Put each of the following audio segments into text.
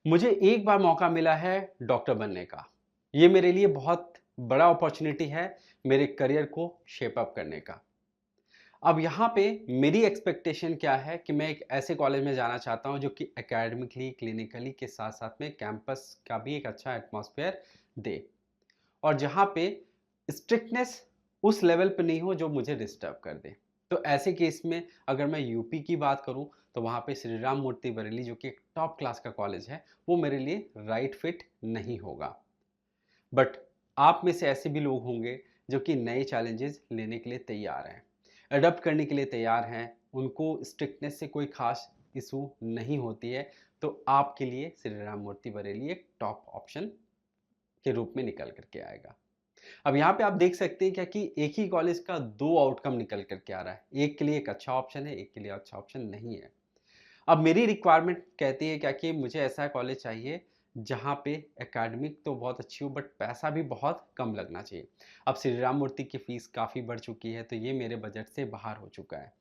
मुझे एक बार मौका मिला है डॉक्टर बनने का। ये मेरे लिए बहुत बड़ा अपॉर्च्युनिटी है मेरे करियर को शेप अप करने का। अब यहाँ पे मेरी एक्सपेक्टेशन क्या है कि मैं एक ऐसे कॉलेज में जाना चाहता हूँ जो कि एकेडमिकली, क्लिनिकली के साथ-साथ में कैंपस का भी एक अच्छा एटमॉस्फेयर दे और जहाँ पे स्ट्रिक्टनेस उस लेवल पे नहीं हो जो मुझे डिस्टर्ब कर दे। तो ऐसे केस में अगर मैं यूपी की बात करूँ तो वहाँ पे श्री राम मूर्ति बरेली जो कि एक टॉप क्लास का कॉलेज है, वो मेरे लिए राइट फिट नहीं होगा। बट आप में से ऐसे भी लोग होंगे जो कि नए चैलेंजेस लेने के लिए तैयार हैं, अडॉप्ट करने के लिए तैयार हैं, उनको स्ट्रिक्टनेस से कोई खास इशू नहीं होती है, तो आपके लिए श्री राम मूर्ति बरेली एक टॉप ऑप्शन के रूप में निकल कर के आएगा। अब यहाँ पे आप देख सकते हैं क्या कि एक ही कॉलेज का 2 आउटकम निकल कर के आ रहा है। एक के लिए एक अच्छा ऑप्शन है, एक के लिए अच्छा ऑप्शन नहीं है। अब मेरी रिक्वायरमेंट कहती है क्या कि मुझे ऐसा कॉलेज चाहिए जहाँ पे एकेडमिक तो बहुत अच्छी हो बट पैसा भी बहुत कम लगना चाहिए। अब श्री राम मूर्ति की फ़ीस काफ़ी बढ़ चुकी है तो ये मेरे बजट से बाहर हो चुका है।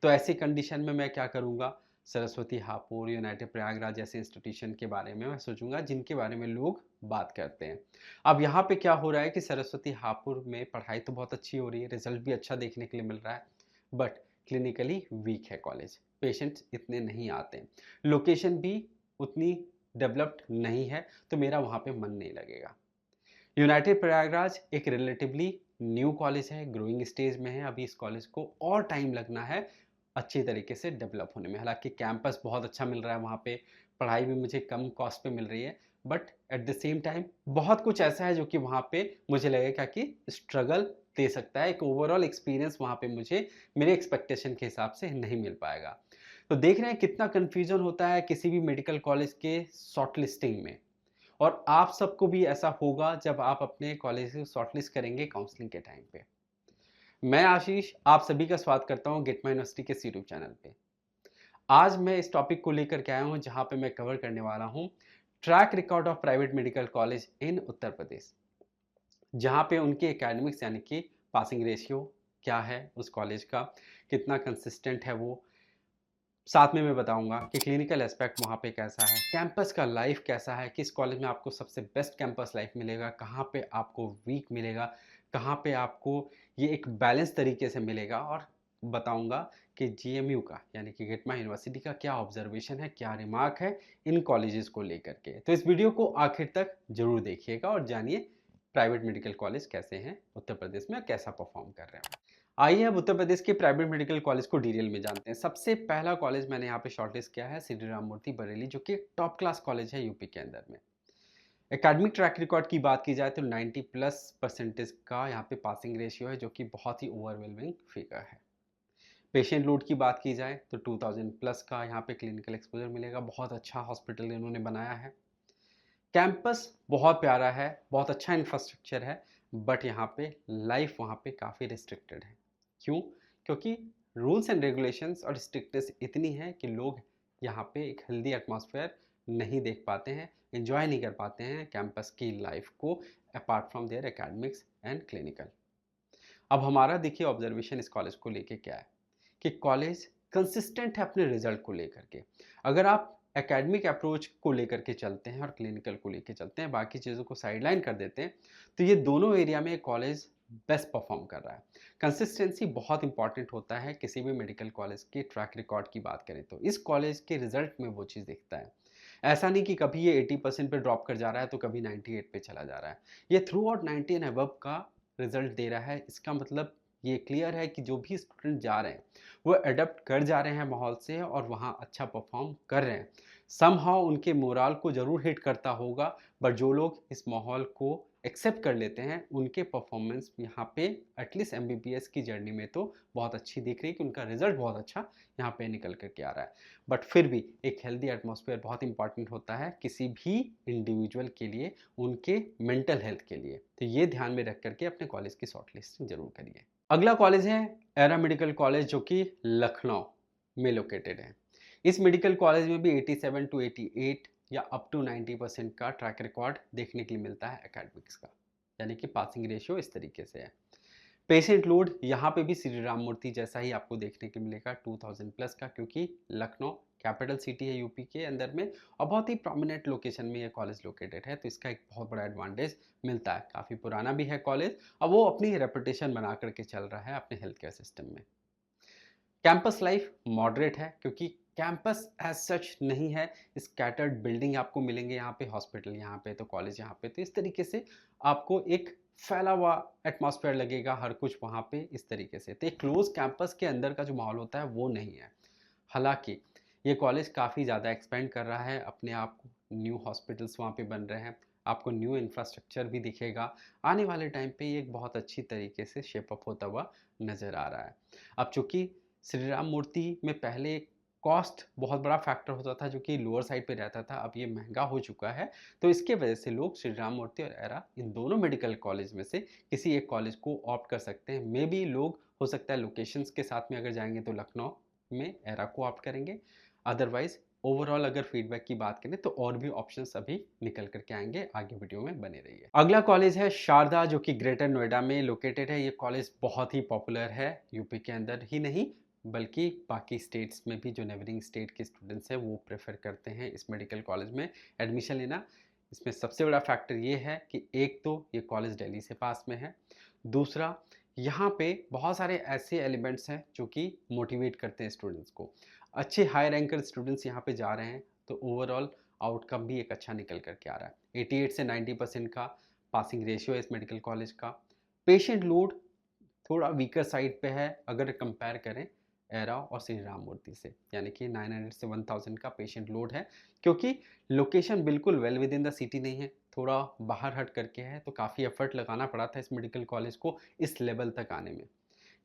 तो ऐसी कंडीशन में मैं क्या करूँगा, सरस्वती हापुड़, यूनाइटेड प्रयागराज जैसे इंस्टीट्यूशन के बारे में मैं सोचूँगा जिनके बारे में लोग बात करते हैं। अब यहाँ पे क्या हो रहा है कि सरस्वती हापुड़ में पढ़ाई तो बहुत अच्छी हो रही है, रिज़ल्ट भी अच्छा देखने के लिए मिल रहा है, बट क्लिनिकली वीक है कॉलेज, पेशेंट्स इतने नहीं आते हैं। लोकेशन भी उतनी डेवलप्ड नहीं है, तो मेरा वहाँ पे मन नहीं लगेगा। यूनाइटेड प्रयागराज एक रिलेटिवली न्यू कॉलेज है, ग्रोइंग स्टेज में है, अभी इस कॉलेज को और टाइम लगना है अच्छी तरीके से डेवलप होने में। हालाँकि कैंपस बहुत अच्छा मिल रहा है वहाँ पे, पढ़ाई भी मुझे कम कॉस्ट पे मिल रही है, but at the same time बहुत कुछ ऐसा है जो कि वहाँ पे मुझे लगेगा कि स्ट्रगल दे सकता है। एक ओवरऑल एक्सपीरियंस वहाँ पे मुझे मेरे एक्सपेक्टेशन के हिसाब से नहीं मिल पाएगा। तो देख रहे हैं कितना कन्फ्यूज़न होता है किसी भी मेडिकल कॉलेज के शॉर्टलिस्टिंग में। और आप सबको भी ऐसा होगा जब आप अपने कॉलेज से शॉर्टलिस्ट करेंगे काउंसलिंग के टाइम पे। मैं आशीष आप सभी का स्वागत करता हूँ गेट माय यूनिवर्सिटी के इस यूट्यूब चैनल पे। आज मैं इस टॉपिक को लेकर के आया हूँ जहाँ पे मैं कवर करने वाला हूँ track record of private medical college in Uttar Pradesh. जहाँ पे उनके एकेडमिक्स यानी कि पासिंग रेशियो क्या है उस कॉलेज का, कितना कंसिस्टेंट है वो, साथ में मैं बताऊँगा कि क्लिनिकल एस्पेक्ट वहाँ पे कैसा है, कैंपस का लाइफ कैसा है, किस कॉलेज में आपको सबसे बेस्ट कैंपस लाइफ मिलेगा, कहाँ पे आपको वीक मिलेगा, कहाँ पे आपको ये एक बैलेंस तरीके से मिलेगा और बताऊँगा कि जीएमयू का यानी कि गेट माय यूनिवर्सिटी का क्या ऑब्जर्वेशन है, क्या रिमार्क है इन कॉलेजेस को लेकर के। तो इस वीडियो को आखिर तक ज़रूर देखिएगा और जानिए प्राइवेट मेडिकल कॉलेज कैसे हैं उत्तर प्रदेश में और कैसा परफॉर्म कर रहे हैं। आइए अब उत्तर प्रदेश के प्राइवेट मेडिकल कॉलेज को डिटेल में जानते हैं। सबसे पहला कॉलेज मैंने यहाँ पे शॉर्टलिस्ट किया है श्री राम मूर्ति बरेली जो कि टॉप क्लास कॉलेज है यूपी के अंदर में। एकेडमिक ट्रैक रिकॉर्ड की बात की जाए तो 90 प्लस परसेंटेज का यहाँ पे पासिंग रेशियो है जो कि बहुत ही ओवरवेलमिंग फिगर है। पेशेंट लोड की बात की जाए तो 2000 प्लस का यहाँ पे क्लिनिकल एक्सपोजर मिलेगा। बहुत अच्छा हॉस्पिटल इन्होंने बनाया है। कैंपस बहुत प्यारा है, बहुत अच्छा इंफ्रास्ट्रक्चर है, बट यहाँ पे लाइफ वहाँ पे काफ़ी रिस्ट्रिक्टेड है। क्यों? क्योंकि रूल्स एंड रेगुलेशंस और स्ट्रिक्टनेस इतनी है कि लोग यहाँ पे एक हेल्दी एटमॉस्फेयर नहीं देख पाते हैं, एंजॉय नहीं कर पाते हैं कैंपस की लाइफ को apart from their academics and clinical. अब हमारा देखिए ऑब्जर्वेशन इस कॉलेज को लेके क्या है कि कॉलेज कंसिस्टेंट है अपने रिजल्ट को लेकर के। अगर आप एकेडमिक अप्रोच को लेकर के चलते हैं और क्लिनिकल को लेके चलते हैं, बाकी चीज़ों को साइडलाइन कर देते हैं, तो ये दोनों एरिया में कॉलेज बेस्ट परफॉर्म कर रहा है। कंसिस्टेंसी बहुत इंपॉर्टेंट होता है किसी भी मेडिकल कॉलेज के ट्रैक रिकॉर्ड की बात करें तो इस कॉलेज के रिजल्ट में वो चीज़ दिखता है। ऐसा नहीं कि कभी ये 80% पे ड्रॉप कर जा रहा है तो कभी 98 पे चला जा रहा है। ये थ्रू आउट 90 एंड अबव का रिजल्ट दे रहा है। इसका मतलब ये क्लियर है कि जो भी स्टूडेंट जा रहे हैं वो अडॉप्ट कर जा रहे हैं माहौल से और वहाँ अच्छा परफॉर्म कर रहे हैं। समहाउ उनके मोराल को ज़रूर हिट करता होगा, बट जो लोग इस माहौल को एक्सेप्ट कर लेते हैं उनके परफॉर्मेंस यहाँ पे एटलीस्ट एमबीबीएस की जर्नी में तो बहुत अच्छी दिख रही है कि उनका रिजल्ट बहुत अच्छा यहाँ पे निकल करके आ रहा है। बट फिर भी एक हेल्दी एटमॉस्फेयर बहुत इंपॉर्टेंट होता है किसी भी इंडिविजुअल के लिए, उनके मेंटल हेल्थ के लिए। तो ये ध्यान में रख करके अपने कॉलेज की शॉर्ट लिस्ट जरूर करिए। अगला कॉलेज है एरा मेडिकल कॉलेज जो कि लखनऊ में लोकेटेड है। इस मेडिकल कॉलेज में भी 87 टू 88 या अप टू 90% का ट्रैक रिकॉर्ड देखने के लिए मिलता है एकेडमिक्स का, यानी कि पासिंग रेशियो इस तरीके से है। पेशेंट लोड यहाँ पे भी श्री राम मूर्ति जैसा ही आपको देखने को मिलेगा 2000 प्लस का, क्योंकि लखनऊ कैपिटल सिटी है यूपी के अंदर में और बहुत ही प्रोमिनेंट लोकेशन में ये कॉलेज लोकेटेड है, तो इसका एक बहुत बड़ा एडवांटेज मिलता है। काफ़ी पुराना भी है कॉलेज और वो अपनी रेपुटेशन बना करके चल रहा है अपने हेल्थ केयर सिस्टम में। कैंपस लाइफ मॉडरेट है क्योंकि कैंपस एज सच नहीं है, स्कैटर्ड बिल्डिंग आपको मिलेंगे यहाँ पे, हॉस्पिटल यहाँ पे तो कॉलेज यहाँ पे, तो इस तरीके से आपको एक फैला हुआ एटमॉस्फेयर लगेगा हर कुछ वहाँ पे इस तरीके से। तो एक क्लोज कैंपस के अंदर का जो माहौल होता है वो नहीं है। हालांकि ये कॉलेज काफ़ी ज़्यादा एक्सपेंड कर रहा है अपने आप को, न्यू हॉस्पिटल्स वहाँ पे बन रहे हैं, आपको न्यू इंफ्रास्ट्रक्चर भी दिखेगा। आने वाले टाइम पे ये एक बहुत अच्छी तरीके से शेप अप होता हुआ नज़र आ रहा है। अब चूँकि श्री राम मूर्ति में पहले कॉस्ट बहुत बड़ा फैक्टर होता था जो कि लोअर साइड पे रहता था, अब ये महंगा हो चुका है, तो इसके वजह से लोग श्री राम मूर्ति और एरा इन दोनों मेडिकल कॉलेज में से किसी एक कॉलेज को ऑप्ट कर सकते हैं। मे बी लोग हो सकता है लोकेशंस के साथ में अगर जाएंगे तो लखनऊ में एरा को ऑप्ट करेंगे, अदरवाइज ओवरऑल अगर फीडबैक की बात करें तो और भी ऑप्शंस अभी निकल करके आएंगे, आगे वीडियो में बने रहिए। अगला कॉलेज है शारदा जो कि ग्रेटर नोएडा में लोकेटेड है। ये कॉलेज बहुत ही पॉपुलर है, यूपी के अंदर ही नहीं बल्कि बाकी स्टेट्स में भी जो नेबरिंग स्टेट के स्टूडेंट्स हैं वो प्रेफर करते हैं इस मेडिकल कॉलेज में एडमिशन लेना। इसमें सबसे बड़ा फैक्टर ये है कि एक तो ये कॉलेज दिल्ली से पास में है, दूसरा यहाँ पे बहुत सारे ऐसे एलिमेंट्स हैं जो कि मोटिवेट करते हैं स्टूडेंट्स को। अच्छे हाई रैंकर स्टूडेंट्स यहाँ पे जा रहे हैं तो ओवरऑल आउटकम भी एक अच्छा निकल करके आ रहा है। 88 से 90% का पासिंग रेशियो है इस मेडिकल कॉलेज का। पेशेंट लोड थोड़ा वीकर साइड पे है अगर कंपेयर करें एरा और श्री राम मूर्ति से, यानी कि 900 से 1000 का पेशेंट लोड है, क्योंकि लोकेशन बिल्कुल well with in the city नहीं है, थोड़ा बाहर हट करके है, तो काफ़ी एफर्ट लगाना पड़ा था इस मेडिकल कॉलेज को इस लेवल तक आने में।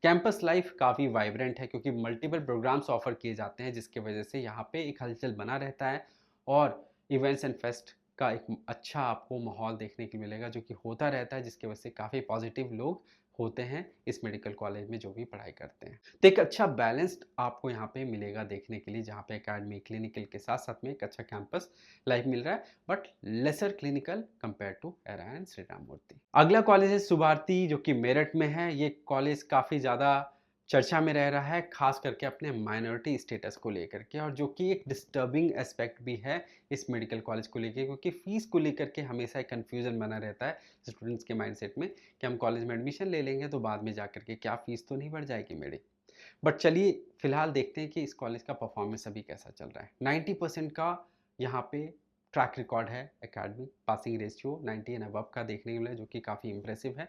कैंपस लाइफ काफ़ी वाइब्रेंट है क्योंकि मल्टीपल प्रोग्राम्स ऑफर किए जाते हैं जिसकी वजह से यहाँ पे एक हलचल बना रहता है और इवेंट्स एंड फेस्ट का एक अच्छा आपको माहौल देखने को मिलेगा जो कि होता रहता है, जिसकी वजह से काफ़ी पॉजिटिव लोग होते हैं इस मेडिकल कॉलेज में जो भी पढ़ाई करते हैं। तो एक अच्छा बैलेंस्ड आपको यहाँ पे मिलेगा देखने के लिए, जहाँ पे एकेडमी क्लिनिकल के साथ साथ में एक अच्छा कैंपस लाइफ मिल रहा है, but lesser clinical compare to Era and Shri Ram Murti. अगला कॉलेज है सुभारती जो कि मेरठ में है। ये कॉलेज काफ़ी ज़्यादा चर्चा में रह रहा है, खास करके अपने माइनॉरिटी स्टेटस को लेकर के, और जो कि एक डिस्टर्बिंग एस्पेक्ट भी है इस मेडिकल कॉलेज को लेकर, क्योंकि फीस को लेकर के हमेशा एक कन्फ्यूजन बना रहता है स्टूडेंट्स के माइंडसेट में कि हम कॉलेज में एडमिशन ले लेंगे तो बाद में जा करके क्या फ़ीस तो नहीं बढ़ जाएगी मेरी। बट चलिए फिलहाल देखते हैं कि इस कॉलेज का परफॉर्मेंस अभी कैसा चल रहा है। 90% का यहाँ पे ट्रैक रिकॉर्ड है academy, passing ratio 90 and above का देखने को मिला जो कि काफ़ी इंप्रेसिव है।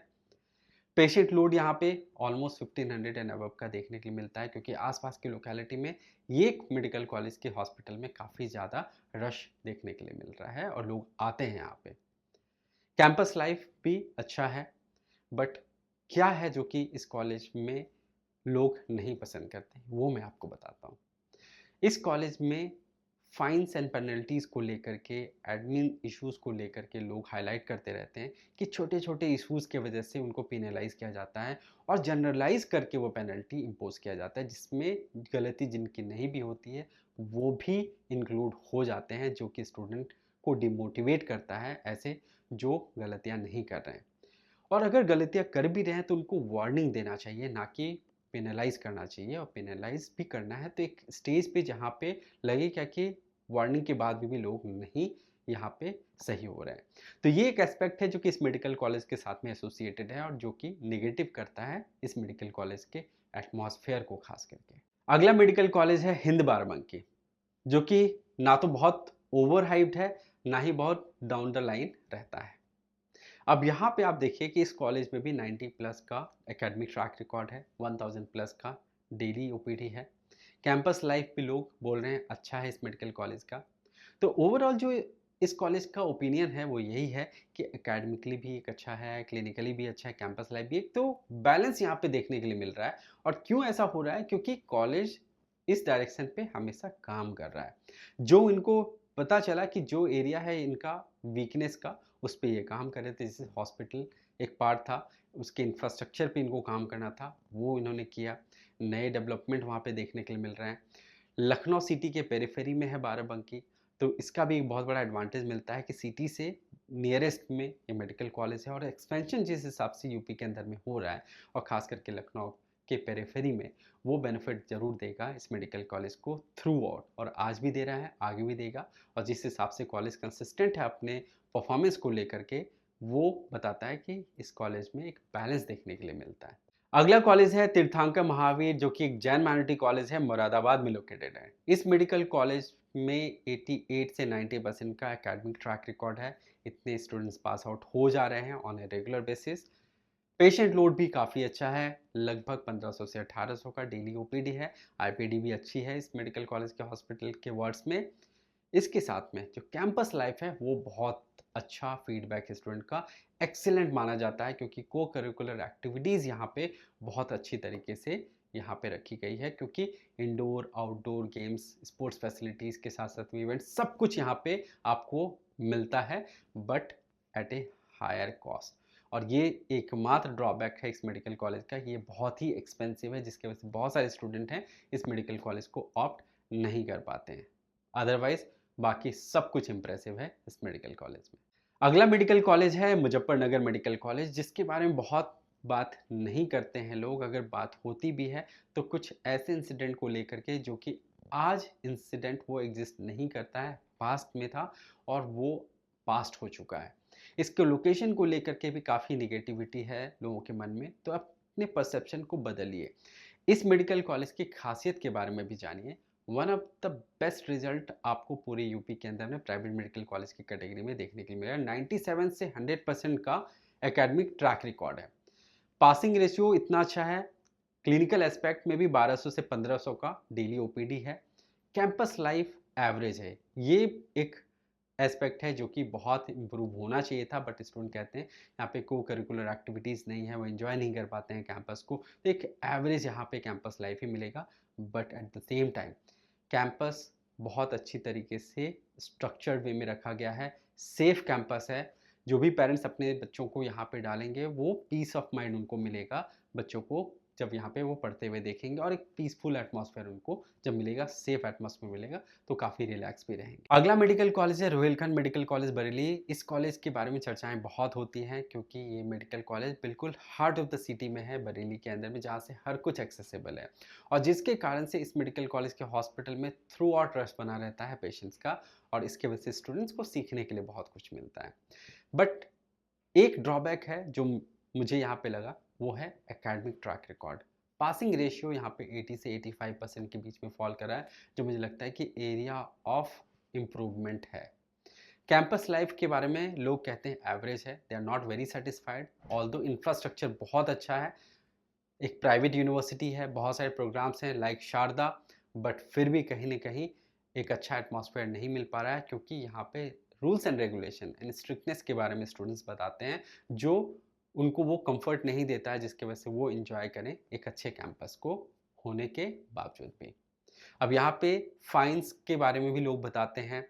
पेशेंट लोड यहाँ पे ऑलमोस्ट 1500 एंड अबव का देखने के लिए मिलता है, क्योंकि आसपास की लोकेलिटी में ये मेडिकल कॉलेज के हॉस्पिटल में काफ़ी ज़्यादा रश देखने के लिए मिल रहा है और लोग आते हैं यहाँ पे। कैंपस लाइफ भी अच्छा है, बट क्या है जो कि इस कॉलेज में लोग नहीं पसंद करते वो मैं आपको बताता हूँ। इस कॉलेज में फाइन्स एंड पेनल्टीज़ को लेकर के, एडमिन इश्यूज़ को लेकर के लोग हाईलाइट करते रहते हैं कि छोटे छोटे इश्यूज़ की वजह से उनको पेनलाइज किया जाता है और जनरलाइज करके वो पेनल्टी इम्पोज किया जाता है, जिसमें गलती जिनकी नहीं भी होती है वो भी इंक्लूड हो जाते हैं, जो कि स्टूडेंट को डिमोटिवेट करता है ऐसे जो गलतियाँ नहीं कर रहे हैं। और अगर गलतियाँ कर भी रहे हैं तो उनको वार्निंग देना चाहिए, ना कि पेनलाइज करना चाहिए। और पेनलाइज भी करना है तो एक स्टेज पे जहाँ पे लगे क्या कि वार्निंग के बाद भी लोग नहीं यहाँ पे सही हो रहे हैं। तो ये एक एस्पेक्ट है जो कि इस मेडिकल कॉलेज के साथ में एसोसिएटेड है और जो कि निगेटिव करता है इस मेडिकल कॉलेज के एटमॉस्फेयर को खास करके। अगला मेडिकल कॉलेज है हिंद बाराबंकी, जो कि ना तो बहुत ओवर हाइप्ड है ना ही बहुत डाउन द लाइन रहता है। अब यहाँ पे आप देखिए कि इस कॉलेज में भी 90 प्लस का एकेडमिक ट्रैक रिकॉर्ड है, 1000 प्लस का डेली ओपीडी है। कैंपस लाइफ भी लोग बोल रहे हैं अच्छा है इस मेडिकल कॉलेज का। तो ओवरऑल जो इस कॉलेज का ओपिनियन है वो यही है कि एकेडमिकली भी एक अच्छा है, क्लिनिकली भी अच्छा है, कैंपस लाइफ भी एक, तो बैलेंस यहाँ पे देखने के लिए मिल रहा है। और क्यों ऐसा हो रहा है, क्योंकि कॉलेज इस डायरेक्शन पे हमेशा काम कर रहा है। जो इनको पता चला कि जो एरिया है इनका वीकनेस का, उस पे ये काम कर रहे थे। जैसे हॉस्पिटल एक पार्ट था, उसके इंफ्रास्ट्रक्चर पे इनको काम करना था, वो इन्होंने किया। नए डेवलपमेंट वहाँ पे देखने के लिए मिल रहे हैं। लखनऊ सिटी के पेरिफेरी में है बाराबंकी, तो इसका भी एक बहुत बड़ा एडवांटेज मिलता है कि सिटी से नियरेस्ट में ये मेडिकल कॉलेज है और एक्सपेंशन जिस हिसाब से यूपी के अंदर में हो रहा है और ख़ास करके लखनऊ के पेरिफेरी में वो बेनिफिट ज़रूर देगा इस मेडिकल कॉलेज को थ्रू आउट, और आज भी दे रहा है, आगे भी देगा। और जिस हिसाब से कॉलेज कंसिस्टेंट है अपने परफॉर्मेंस को लेकर के, वो बताता है कि इस कॉलेज में एक बैलेंस देखने के लिए मिलता है। अगला कॉलेज है तीर्थंकर महावीर, जो कि एक जैन माइनॉरिटी कॉलेज है, मुरादाबाद में लोकेटेड है। इस मेडिकल कॉलेज में 88 से 90% का एकेडमिक ट्रैक रिकॉर्ड है। इतने स्टूडेंट्स पास आउट हो जा रहे हैं on a regular basis. Patient load भी काफ़ी अच्छा है, लगभग 1500 से 1800 का डेली ओपीडी है। आईपीडी भी अच्छी है इस मेडिकल कॉलेज के हॉस्पिटल के वार्ड्स में। इसके साथ में जो कैंपस लाइफ है वो बहुत अच्छा फीडबैक स्टूडेंट का एक्सीलेंट माना जाता है, क्योंकि को करिकुलर एक्टिविटीज़ यहाँ पे बहुत अच्छी तरीके से यहाँ पे रखी गई है, क्योंकि indoor outdoor games, sports facilities के साथ साथ इवेंट सब कुछ यहाँ पे आपको मिलता है, but at a higher cost. और ये एकमात्र ड्रॉबैक है इस मेडिकल कॉलेज का, ये बहुत ही एक्सपेंसिव है, जिसकी वजह से बहुत सारे स्टूडेंट हैं इस मेडिकल कॉलेज को ऑप्ट नहीं कर पाते हैं। अदरवाइज बाकी सब कुछ इंप्रेसिव है इस मेडिकल कॉलेज में। अगला मेडिकल कॉलेज है मुजफ्फरनगर मेडिकल कॉलेज, जिसके बारे में बहुत बात नहीं करते हैं लोग। अगर बात होती भी है तो कुछ ऐसे इंसिडेंट को लेकर के जो कि आज इंसिडेंट वो एग्जिस्ट नहीं करता है, पास्ट में था और वो पास्ट हो चुका है। इसके लोकेशन को लेकर के भी काफ़ी निगेटिविटी है लोगों के मन में, तो अपने परसेप्शन को बदलिए। इस मेडिकल कॉलेज की खासियत के बारे में भी जानिए। One of the best result आपको पूरे यूपी के अंदर में प्राइवेट मेडिकल कॉलेज की कैटेगरी में देखने के लिए मिलेगा। 97 से 100% का एकेडमिक ट्रैक रिकॉर्ड है। पासिंग रेशियो इतना अच्छा है, क्लिनिकल एस्पेक्ट में भी 1200 से 1500 का डेली ओपीडी है। कैंपस लाइफ एवरेज है, ये एक एस्पेक्ट है जो कि बहुत इम्प्रूव होना चाहिए था, बट स्टूडेंट कहते हैं यहाँ पे को करिकुलर एक्टिविटीज़ नहीं है, वो एंजॉय नहीं कर पाते हैं कैंपस को, तो एक एवरेज यहाँ पे कैंपस लाइफ ही मिलेगा। But at the same time campus बहुत अच्छी तरीके से स्ट्रक्चर्ड वे में रखा गया है, सेफ कैंपस है। जो भी पेरेंट्स अपने बच्चों को यहाँ पे डालेंगे वो पीस ऑफ माइंड उनको मिलेगा, बच्चों को जब यहाँ पे वो पढ़ते हुए देखेंगे, और एक पीसफुल एटमॉस्फेयर उनको जब मिलेगा, सेफ एटमॉस्फेयर मिलेगा, तो काफ़ी रिलैक्स भी रहेंगे। अगला मेडिकल कॉलेज है रोहिलखंड मेडिकल कॉलेज बरेली। इस कॉलेज के बारे में चर्चाएं बहुत होती हैं, क्योंकि ये मेडिकल कॉलेज बिल्कुल हार्ट ऑफ द सिटी में है, बरेली के अंदर में, जहाँ से हर कुछ एक्सेसिबल है, और जिसके कारण से इस मेडिकल कॉलेज के हॉस्पिटल में थ्रू आउट रश बना रहता है पेशेंट्स का, और इसके वजह से स्टूडेंट्स को सीखने के लिए बहुत कुछ मिलता है। बट एक ड्रॉबैक है जो मुझे यहाँ पे लगा, वो है academic track record. Passing ratio यहाँ पे 80 से 85% के बीच में फॉल कर रहा है, जो मुझे लगता है कि एरिया ऑफ इम्प्रूवमेंट है। कैंपस लाइफ के बारे में लोग कहते हैं एवरेज है, they are not very satisfied, although infrastructure बहुत अच्छा है, एक प्राइवेट यूनिवर्सिटी है, बहुत सारे प्रोग्राम्स हैं लाइक शारदा, बट फिर भी कहीं ना कहीं एक अच्छा एटमॉस्फेयर नहीं मिल पा रहा है, क्योंकि यहाँ पे rules and regulation and strictness के बारे में स्टूडेंट्स बताते हैं, जो उनको वो कंफर्ट नहीं देता है, जिसकी वजह से वो इंजॉय करें एक अच्छे कैंपस को होने के बावजूद भी। अब यहाँ पे फाइन्स के बारे में भी लोग बताते हैं,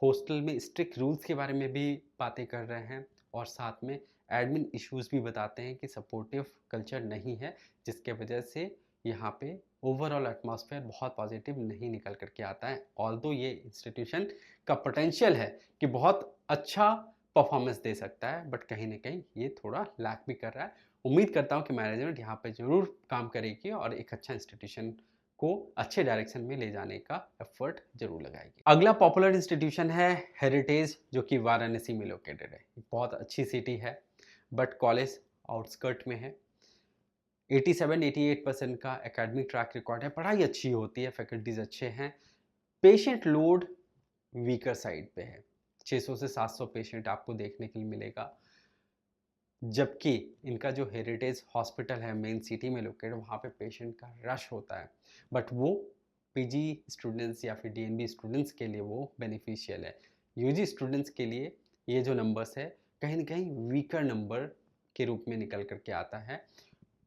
हॉस्टल में स्ट्रिक्ट रूल्स के बारे में भी बातें कर रहे हैं, और साथ में एडमिन इश्यूज भी बताते हैं कि सपोर्टिव कल्चर नहीं है, जिसके वजह से यहाँ पे ओवरऑल एटमॉस्फेयर बहुत पॉजिटिव नहीं निकल करके आता है। ऑल्दो ये इंस्टीट्यूशन का पोटेंशियल है कि बहुत अच्छा परफॉर्मेंस दे सकता है, बट कहीं ना कहीं ये थोड़ा लैक भी कर रहा है। उम्मीद करता हूँ कि मैनेजमेंट यहाँ पे ज़रूर काम करेगी और एक अच्छा इंस्टीट्यूशन को अच्छे डायरेक्शन में ले जाने का एफर्ट जरूर लगाएगी। अगला पॉपुलर इंस्टीट्यूशन है हेरिटेज, जो कि वाराणसी में लोकेटेड है। बहुत अच्छी सिटी है, बट कॉलेज आउटस्कर्ट में है। 87-88% का एकेडमिक ट्रैक रिकॉर्ड है, पढ़ाई अच्छी होती है, फैकल्टीज अच्छे हैं। पेशेंट लोड वीकर साइड पे है, 600 से 700 पेशेंट आपको देखने के लिए मिलेगा, जबकि इनका जो हेरिटेज हॉस्पिटल है मेन सिटी में लोकेटेड, वहाँ पे पेशेंट का रश होता है, बट वो पीजी स्टूडेंट्स या फिर डीएनबी स्टूडेंट्स के लिए वो बेनिफिशियल है। यूजी स्टूडेंट्स के लिए ये जो नंबर्स है कहीं ना कहीं वीकर नंबर के रूप में निकल करके आता है।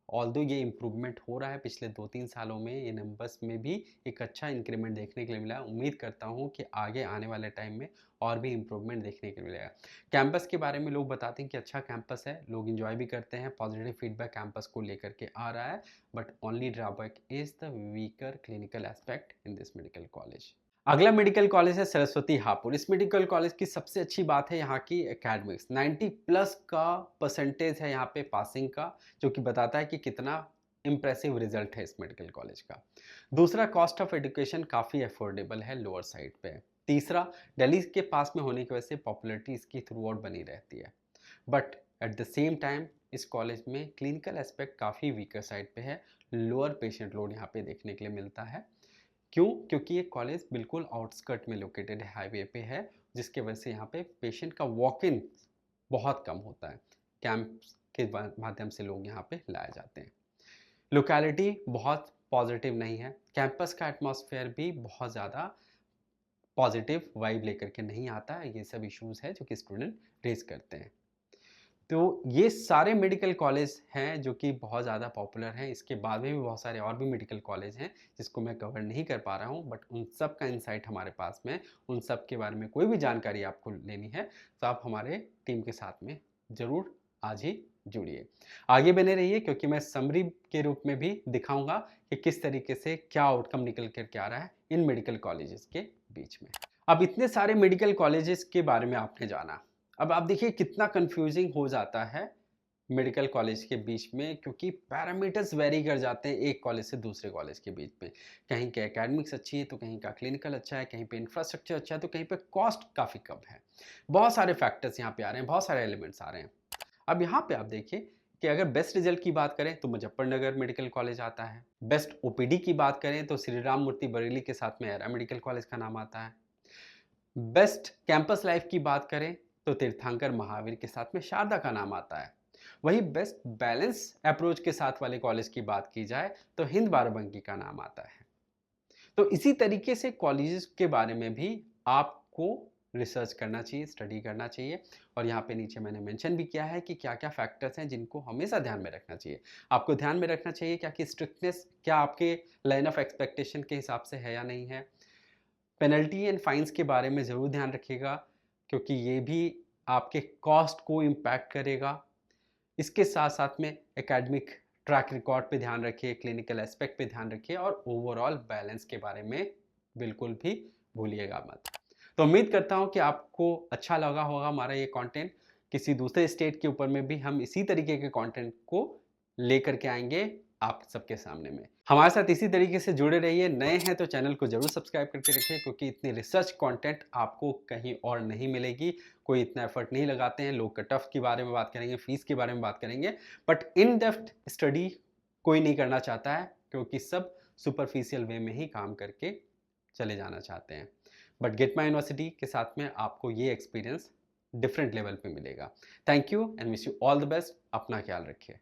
ऑल्दो ये इम्प्रूवमेंट हो रहा है पिछले 2-3 सालों में, ये नंबर्स में भी एक अच्छा इंक्रीमेंट देखने के लिए मिला है। उम्मीद करता हूँ कि आगे आने वाले टाइम में और भी इम्प्रूवमेंट देखने के लिए मिलेगा। कैंपस के बारे में लोग बताते हैं कि अच्छा कैंपस है, लोग इन्जॉय भी करते हैं, पॉजिटिव फीडबैक कैंपस को लेकर के आ रहा है, but only drawback is the weaker clinical aspect in this medical college. अगला मेडिकल कॉलेज है सरस्वती हापुड़। इस मेडिकल कॉलेज की सबसे अच्छी बात है यहाँ की एकेडमिक्स। 90+ का परसेंटेज है यहाँ पे पासिंग का, जो कि बताता है कि कितना इम्प्रेसिव रिजल्ट है इस मेडिकल कॉलेज का। दूसरा, कॉस्ट ऑफ एजुकेशन काफ़ी अफोर्डेबल है, लोअर साइड पे है। तीसरा, दिल्ली के पास में होने की वजह से पॉपुलैरिटी इसकी थ्रू आउट बनी रहती है। But at the same time इस कॉलेज में क्लिनिकल एस्पेक्ट काफ़ी वीकर साइड पे है, लोअर पेशेंट लोड यहाँ पे देखने के लिए मिलता है। क्यों? क्योंकि ये कॉलेज बिल्कुल आउटस्कर्ट में लोकेटेड है, हाईवे पे है, जिसके वजह से यहाँ पे पेशेंट का वॉक इन बहुत कम होता है। कैंप के माध्यम से लोग यहाँ पे लाए जाते हैं। लोकेलिटी बहुत पॉजिटिव नहीं है। कैंपस का एटमॉस्फेयर भी बहुत ज़्यादा पॉजिटिव वाइब लेकर के नहीं आता है। ये सब इश्यूज़ है जो कि स्टूडेंट रेज करते हैं। तो ये सारे मेडिकल कॉलेज हैं जो कि बहुत ज़्यादा पॉपुलर हैं। इसके बाद में भी बहुत सारे और भी मेडिकल कॉलेज हैं जिसको मैं कवर नहीं कर पा रहा हूँ, बट उन सब का इंसाइट हमारे पास में, उन सब के बारे में कोई भी जानकारी आपको लेनी है तो आप हमारे टीम के साथ में ज़रूर आज ही जुड़िए। आगे बने रहिए, क्योंकि मैं समरी के रूप में भी दिखाऊंगा कि किस तरीके से क्या आउटकम निकल कर के आ रहा है इन मेडिकल कॉलेजेस के बीच में। अब इतने सारे मेडिकल कॉलेजेस के बारे में आपने जाना, अब आप देखिए कितना कंफ्यूजिंग हो जाता है मेडिकल कॉलेज के बीच में, क्योंकि पैरामीटर्स वेरी कर जाते हैं एक कॉलेज से दूसरे कॉलेज के बीच में। कहीं के एकेडमिक्स अच्छी है तो कहीं का क्लिनिकल अच्छा है, कहीं पे इंफ्रास्ट्रक्चर अच्छा है तो कहीं पे कॉस्ट काफ़ी कम है। बहुत सारे फैक्टर्स यहाँ पे आ रहे हैं, बहुत सारे एलिमेंट्स आ रहे हैं। अब यहाँ पे आप देखिए कि अगर बेस्ट रिजल्ट की बात करें तो मुजफ्फरनगर मेडिकल कॉलेज आता है। बेस्ट ओपीडी की बात करें तो श्री राम मूर्ति बरेली के साथ में एरा मेडिकल कॉलेज का नाम आता है। बेस्ट कैंपस लाइफ की बात करें तो तीर्थंकर महावीर के साथ में शारदा का नाम आता है। वही बेस्ट बैलेंस अप्रोच के साथ वाले कॉलेज की बात की जाए तो हिंद बाराबंकी का नाम आता है। तो इसी तरीके से कॉलेजेस के बारे में भी आपको रिसर्च करना चाहिए, स्टडी करना चाहिए। और यहाँ पे नीचे मैंने मेंशन भी किया है कि क्या क्या फैक्टर्स हैं जिनको हमेशा ध्यान में रखना चाहिए। आपको ध्यान में रखना चाहिए क्या कि स्ट्रिक्टनेस क्या आपके लाइन ऑफ एक्सपेक्टेशन के हिसाब से है या नहीं है। पेनल्टी एंड फाइन्स के बारे में ज़रूर ध्यान रखिएगा, क्योंकि ये भी आपके कॉस्ट को इम्पैक्ट करेगा। इसके साथ साथ में एकेडमिक ट्रैक रिकॉर्ड पे ध्यान रखिए, क्लिनिकल एस्पेक्ट पे ध्यान रखिए और ओवरऑल बैलेंस के बारे में बिल्कुल भी भूलिएगा मत। तो उम्मीद करता हूँ कि आपको अच्छा लगा होगा हमारा ये कंटेंट। किसी दूसरे स्टेट के ऊपर में भी हम इसी तरीके के कंटेंट को लेकर के आएंगे आप सबके सामने में। हमारे साथ इसी तरीके से जुड़े रहिए। नए हैं तो चैनल को जरूर सब्सक्राइब करके रखिए, क्योंकि इतनी रिसर्च कंटेंट आपको कहीं और नहीं मिलेगी। कोई इतना एफर्ट नहीं लगाते हैं। लोग कट ऑफ के बारे में बात करेंगे, फीस के बारे में बात करेंगे, बट इन डेप्थ स्टडी कोई नहीं करना चाहता है, क्योंकि सब सुपरफिशियल वे में ही काम करके चले जाना चाहते हैं। बट गेट माई यूनिवर्सिटी के साथ में आपको ये एक्सपीरियंस डिफरेंट लेवल पे मिलेगा। Thank you and wish you all the best. अपना ख्याल रखिए।